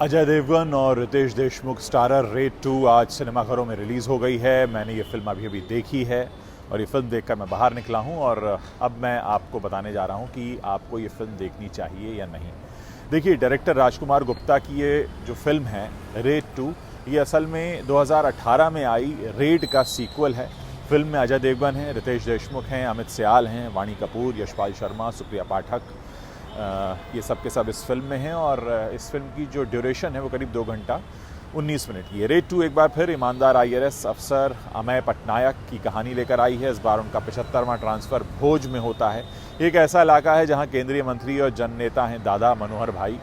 अजय देवगन और Ritesh Deshmukh starrer red 2 आज सिनेमाघरों में रिलीज़ हो गई है। मैंने ये फिल्म अभी देखी है और ये फिल्म देखकर मैं बाहर निकला हूँ और अब मैं आपको बताने जा रहा हूँ कि आपको ये फिल्म देखनी चाहिए या नहीं। देखिए, डायरेक्टर राजकुमार गुप्ता की ये जो फिल्म है रेड 2, ये असल में 2018 में आई रेड का सीक्वल है। फिल्म में अजय देवगन हैं, रितेश देशमुख हैं, अमित सियाल हैं, वाणी कपूर, यशपाल शर्मा, सुप्रिया पाठक, ये सब के सब इस फिल्म में हैं और इस फिल्म की जो ड्यूरेशन है वो करीब 2 घंटा 19 मिनट की है। रेड 2 एक बार फिर ईमानदार IRS अफसर अमेय पटनायक की कहानी लेकर आई है। इस बार उनका 75वां ट्रांसफ़र भोज में होता है। एक ऐसा इलाका है जहां केंद्रीय मंत्री और जन नेता हैं दादा मनोहर भाई,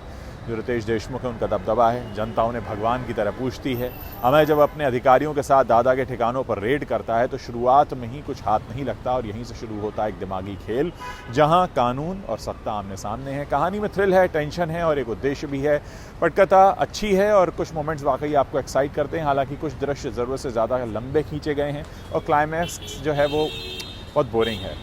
जो रितेश देशमुख है उनका दबदबा है। जनता उन्हें भगवान की तरह पूछती है। अमेय जब अपने अधिकारियों के साथ दादा के ठिकानों पर रेड करता है तो शुरुआत में ही कुछ हाथ नहीं लगता और यहीं से शुरू होता है एक दिमागी खेल, जहां कानून और सत्ता आमने सामने है। कहानी में थ्रिल है, टेंशन है और एक उद्देश्य भी है। पटकथा अच्छी है और कुछ मोमेंट्स वाकई आपको एक्साइट करते हैं। हालांकि कुछ दृश्य ज़रूरत से ज़्यादा लंबे खींचे गए हैं और क्लाइमैक्स जो है वो बहुत बोरिंग है।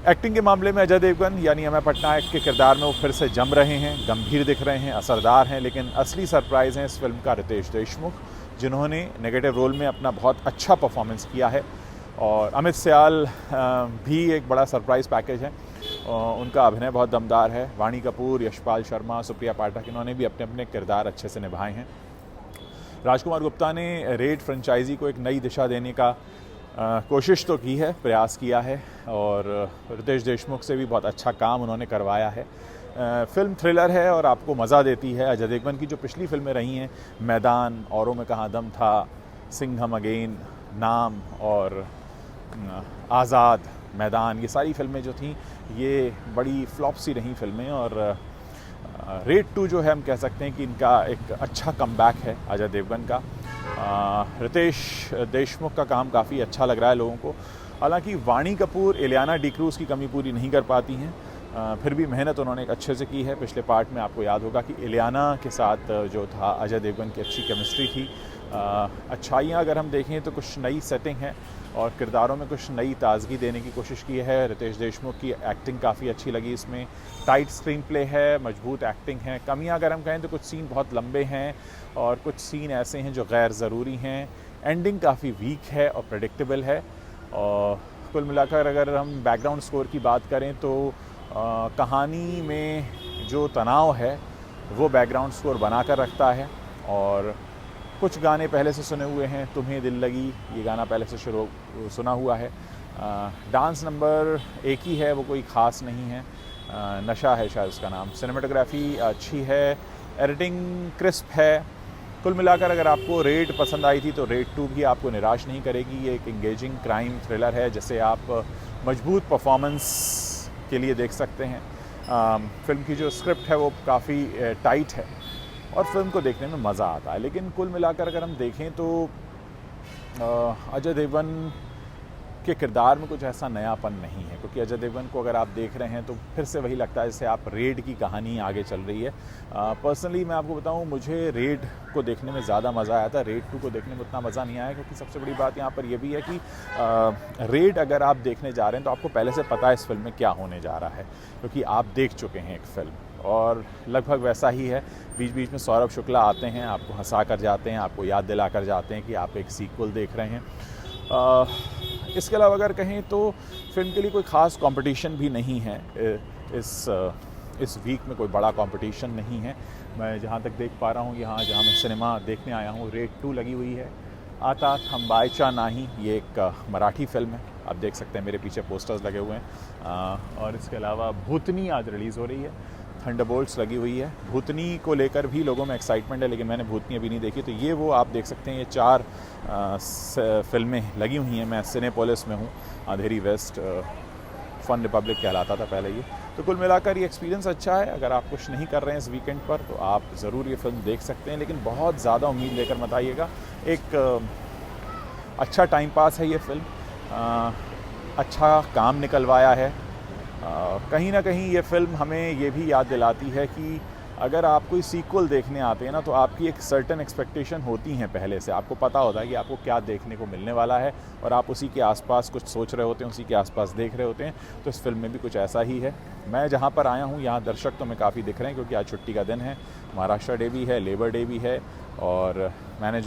एक्टिंग के मामले में अजय देवगन यानी अमेय पटनायक के किरदार में वो फिर से जम रहे हैं, गंभीर दिख रहे हैं, असरदार हैं। लेकिन असली सरप्राइज़ है इस फिल्म का रितेश देशमुख, जिन्होंने नेगेटिव रोल में अपना बहुत अच्छा परफॉर्मेंस किया है। और अमित सियाल भी एक बड़ा सरप्राइज़ पैकेज है, उनका अभिनय बहुत दमदार है। वाणी कपूर, यशपाल शर्मा, सुप्रिया पाठक, इन्होंने भी अपने अपने किरदार अच्छे से निभाए हैं। राजकुमार गुप्ता ने रेड फ्रेंचाइजी को एक नई दिशा देने का कोशिश तो की है, प्रयास किया है और रितेश देशमुख से भी बहुत अच्छा काम उन्होंने करवाया है। फिल्म थ्रिलर है और आपको मज़ा देती है। अजय देवगन की जो पिछली फिल्में रही हैं, मैदान, औरों में कहाँ दम था, सिंघम अगेन, नाम और आज़ाद, मैदान, ये सारी फिल्में जो थीं ये बड़ी फ्लॉप सी रहीं फिल्में। और रेड 2 जो है हम कह सकते हैं कि इनका एक अच्छा कमबैक है अजय देवगन का। रितेश देशमुख का काम काफ़ी अच्छा लग रहा है लोगों को। हालांकि वाणी कपूर इलियाना डिक्रूज़ की कमी पूरी नहीं कर पाती हैं, फिर भी मेहनत उन्होंने एक अच्छे से की है। पिछले पार्ट में आपको याद होगा कि इलियाना के साथ जो था अजय देवगन की अच्छी केमिस्ट्री थी। अच्छाइयाँ अगर हम देखें तो कुछ नई सेटिंग है और किरदारों में कुछ नई ताजगी देने की कोशिश की है। रितेश देशमुख की एक्टिंग काफ़ी अच्छी लगी इसमें। टाइट स्क्रीन प्ले है, मजबूत एक्टिंग है। कमियां अगर हम कहें तो कुछ सीन बहुत लंबे हैं और कुछ सीन ऐसे हैं जो गैर ज़रूरी हैं। एंडिंग काफ़ी वीक है और प्रेडिक्टेबल है। और कुल मिलाकर अगर हम बैकग्राउंड स्कोर की बात करें तो कहानी में जो तनाव है वो बैकग्राउंड स्कोर बना कर रखता है। और कुछ गाने पहले से सुने हुए हैं, तुम्हें दिल लगी, ये गाना पहले से सुना हुआ है। डांस नंबर एक ही है, वो कोई ख़ास नहीं है, नशा है शायद उसका नाम। सिनेमेटोग्राफी अच्छी है, एडिटिंग क्रिस्प है। कुल मिलाकर अगर आपको रेड पसंद आई थी तो रेड 2 भी आपको निराश नहीं करेगी। ये एक इंगेजिंग क्राइम थ्रिलर है जिसे आप मजबूत परफॉर्मेंस के लिए देख सकते हैं। फिल्म की जो स्क्रिप्ट है वो काफ़ी टाइट है और फिल्म को देखने में मज़ा आता है। लेकिन कुल मिलाकर अगर हम देखें तो अजय देवगन के किरदार में कुछ ऐसा नयापन नहीं है, क्योंकि अजय देवगन को अगर आप देख रहे हैं तो फिर से वही लगता है जैसे आप रेड की कहानी आगे चल रही है। पर्सनली मैं आपको बताऊं, मुझे रेड को देखने में ज़्यादा मज़ा आया था। रेड 2 को देखने में उतना मज़ा नहीं आया, क्योंकि सबसे बड़ी बात यहाँ पर यह भी है कि रेड अगर आप देखने जा रहे हैं तो आपको पहले से पता है इस फिल्म में क्या होने जा रहा है, क्योंकि आप देख चुके हैं एक फ़िल्म। और लगभग वैसा ही है। बीच बीच में सौरभ शुक्ला आते हैं, आपको हंसा कर जाते हैं, आपको याद दिला कर जाते हैं कि आप एक सीक्वल देख रहे हैं। इसके अलावा अगर कहें तो फिल्म के लिए कोई ख़ास कंपटीशन भी नहीं है। इस वीक में कोई बड़ा कंपटीशन नहीं है। मैं जहाँ तक देख पा रहा हूँ, यहाँ जहाँ मैं सिनेमा देखने आया हूँ, रेड 2 लगी हुई है। आता थांबायचा नाही, ये एक मराठी फिल्म है, आप देख सकते हैं मेरे पीछे पोस्टर्स लगे हुए हैं। और इसके अलावा भूतनी आज रिलीज़ हो रही है, थंडरबोल्ट्स लगी हुई है। भूतनी को लेकर भी लोगों में एक्साइटमेंट है, लेकिन मैंने भूतनी अभी नहीं देखी। तो ये वो आप देख सकते हैं, ये 4 फिल्में लगी हुई हैं। मैं सिनेपोलिस में हूँ, अंधेरी वेस्ट, फन रिपब्लिक कहलाता था पहले ये। तो कुल मिलाकर ये एक्सपीरियंस अच्छा है। अगर आप कुछ नहीं कर रहे हैं इस वीकेंड पर तो आप ज़रूर ये फिल्म देख सकते हैं, लेकिन बहुत ज़्यादा उम्मीद लेकर मत आइएगा। एक अच्छा टाइम पास है ये फिल्म, अच्छा काम निकलवाया है। कहीं ना कहीं ये फ़िल्म हमें ये भी याद दिलाती है कि अगर आप कोई सीक्वल देखने आते हैं ना, तो आपकी एक सर्टेन एक्सपेक्टेशन होती हैं पहले से, आपको पता होता है कि आपको क्या देखने को मिलने वाला है और आप उसी के आसपास कुछ सोच रहे होते हैं, उसी के आसपास देख रहे होते हैं। तो इस फिल्म में भी कुछ ऐसा ही है। मैं जहाँ पर आया हूँ यहाँ दर्शक तो मैं काफ़ी दिख रहे हैं, क्योंकि आज छुट्टी का दिन है, महाराष्ट्र डे भी है, लेबर डे भी है। और मैंने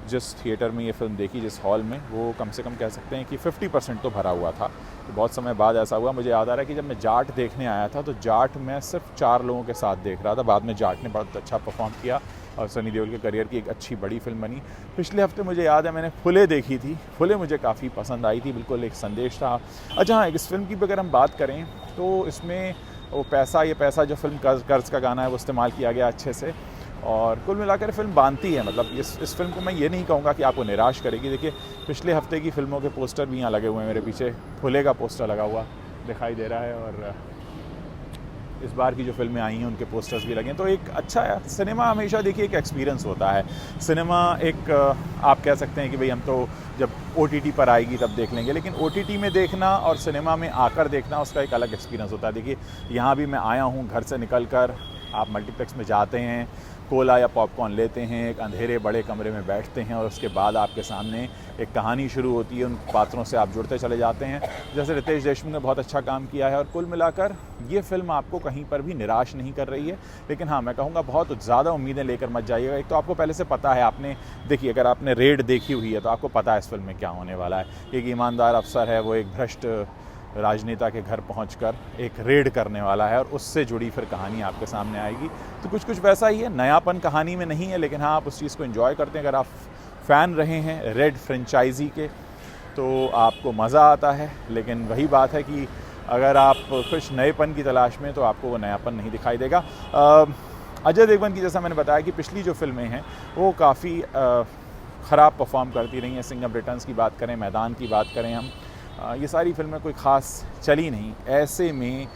जिस थिएटर में ये फ़िल्म देखी, जिस हॉल में, वो कम से कम कह सकते हैं कि 50% तो भरा हुआ था। तो बहुत समय बाद ऐसा हुआ, मुझे याद आ रहा है कि जब मैं जाट देखने आया था तो जाट मैं सिर्फ 4 लोगों के साथ देख रहा था। बाद में जाट ने बहुत अच्छा परफॉर्म किया और सनी देओल के करियर की एक अच्छी बड़ी फिल्म बनी। पिछले हफ्ते मुझे याद है मैंने फुले देखी थी। फुले मुझे काफ़ी पसंद आई थी, बिल्कुल एक संदेश था। अच्छा हाँ, इस फिल्म की अगर हम बात करें तो इसमें वो पैसा, ये पैसा जो फिल्म कर्ज का गाना है, वो इस्तेमाल किया गया अच्छे से। और कुल मिलाकर फिल्म बांधती है। मतलब इस फिल्म को मैं ये नहीं कहूँगा कि आपको निराश करेगी। देखिए, पिछले हफ्ते की फिल्मों के पोस्टर भी यहाँ लगे हुए हैं, मेरे पीछे फुले का पोस्टर लगा हुआ दिखाई दे रहा है, और इस बार की जो फिल्में आई हैं उनके पोस्टर्स भी लगे हैं। तो एक अच्छा है, सिनेमा हमेशा देखिए एक एक्सपीरियंस होता है। सिनेमा एक आप कह सकते हैं कि भाई हम तो जब OTT पर आएगी तब देख लेंगे, लेकिन OTT में देखना और सिनेमा में आकर देखना, उसका एक अलग एक्सपीरियंस होता है। देखिए, यहाँ भी मैं आया हूँ, घर से निकल कर आप मल्टीप्लेक्स में जाते हैं, कोला या पॉपकॉर्न लेते हैं, एक अंधेरे बड़े कमरे में बैठते हैं और उसके बाद आपके सामने एक कहानी शुरू होती है, उन पात्रों से आप जुड़ते चले जाते हैं, जैसे रितेश देशमुख ने बहुत अच्छा काम किया है। और कुल मिलाकर ये फिल्म आपको कहीं पर भी निराश नहीं कर रही है। लेकिन हाँ, मैं कहूँगा बहुत ज़्यादा उम्मीदें लेकर मत जाइएगा। एक तो आपको पहले से पता है, आपने देखिए, अगर आपने रेड देखी हुई है तो आपको पता है इस फिल्म में क्या होने वाला है। एक ईमानदार अफसर है, वो एक भ्रष्ट राजनेता के घर पहुंचकर एक रेड करने वाला है और उससे जुड़ी फिर कहानी आपके सामने आएगी। तो कुछ वैसा ही है, नयापन कहानी में नहीं है, लेकिन हाँ, आप उस चीज़ को एंजॉय करते हैं। अगर आप फ़ैन रहे हैं रेड फ्रेंचाइजी के तो आपको मज़ा आता है। लेकिन वही बात है कि अगर आप कुछ नएपन की तलाश में, तो आपको वो नयापन नहीं दिखाई देगा। अजय देवगन की, जैसा मैंने बताया कि पिछली जो फिल्में हैं वो काफ़ी ख़राब परफॉर्म करती रही हैं। सिंघम रिटर्न्स की बात करें, मैदान की बात करें, हम ये सारी फिल्में कोई ख़ास चली नहीं। ऐसे में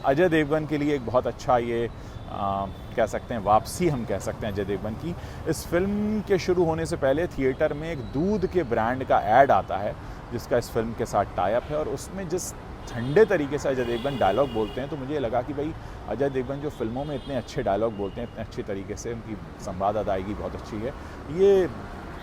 अजय देवगन के लिए एक बहुत अच्छा ये कह सकते हैं वापसी, हम कह सकते हैं अजय देवगन की। इस फिल्म के शुरू होने से पहले थिएटर में एक दूध के ब्रांड का ऐड आता है जिसका इस फिल्म के साथ टाई अप है, और उसमें जिस ठंडे तरीके से अजय देवगन डायलॉग बोलते हैं, तो मुझे लगा कि भाई अजय देवगन जो फिल्मों में इतने अच्छे डायलॉग बोलते हैं, इतने अच्छे तरीके से, उनकी संवाद अदायगी बहुत अच्छी है, ये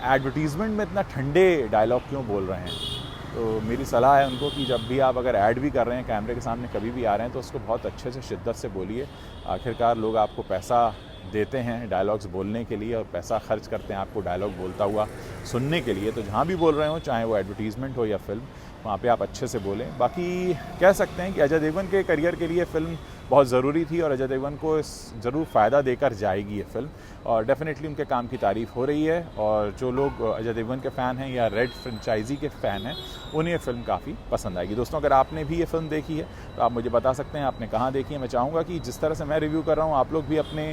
एडवर्टीज़मेंट में इतना ठंडे डायलॉग क्यों बोल रहे हैं। तो मेरी सलाह है उनको कि जब भी आप अगर ऐड भी कर रहे हैं, कैमरे के सामने कभी भी आ रहे हैं, तो उसको बहुत अच्छे से शिद्दत से बोलिए। आखिरकार लोग आपको पैसा देते हैं डायलॉग्स बोलने के लिए, और पैसा खर्च करते हैं आपको डायलॉग बोलता हुआ सुनने के लिए। तो जहाँ भी बोल रहे हो, चाहे वो एडवर्टीज़मेंट हो या फिल्म, वहाँ पे आप अच्छे से बोलें। बाकी कह सकते हैं कि अजय देवगन के करियर के लिए फ़िल्म बहुत ज़रूरी थी, और अजय देवगन को इस ज़रूर फ़ायदा देकर जाएगी ये फ़िल्म, और डेफिनेटली उनके काम की तारीफ़ हो रही है। और जो लोग अजय देवगन के फ़ैन हैं या रेड फ्रेंचाइजी के फ़ैन हैं, उन्हें ये फ़िल्म काफ़ी पसंद आएगी। दोस्तों, अगर आपने भी ये फ़िल्म देखी है तो आप मुझे बता सकते हैं आपने कहाँ देखी है। मैं चाहूँगा कि जिस तरह से मैं रिव्यू कर रहा हूँ, आप लोग भी अपने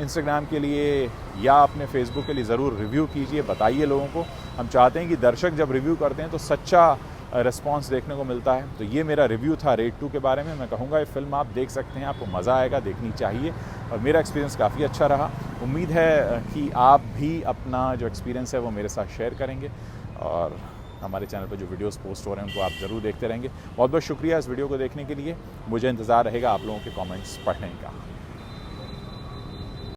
इंस्टाग्राम के लिए या अपने फेसबुक के लिए ज़रूर रिव्यू कीजिए, बताइए लोगों को। हम चाहते हैं कि दर्शक जब रिव्यू करते हैं तो सच्चा रिस्पॉन्स देखने को मिलता है। तो ये मेरा रिव्यू था रेड 2 के बारे में। मैं कहूँगा ये फ़िल्म आप देख सकते हैं, आपको मज़ा आएगा, देखनी चाहिए, और मेरा एक्सपीरियंस काफ़ी अच्छा रहा। उम्मीद है कि आप भी अपना जो एक्सपीरियंस है वो मेरे साथ शेयर करेंगे, और हमारे चैनल पर जो वीडियोस पोस्ट हो रहे हैं उनको आप ज़रूर देखते रहेंगे। बहुत बहुत शुक्रिया इस वीडियो को देखने के लिए। मुझे इंतज़ार रहेगा आप लोगों के कमेंट्स पढ़ने का।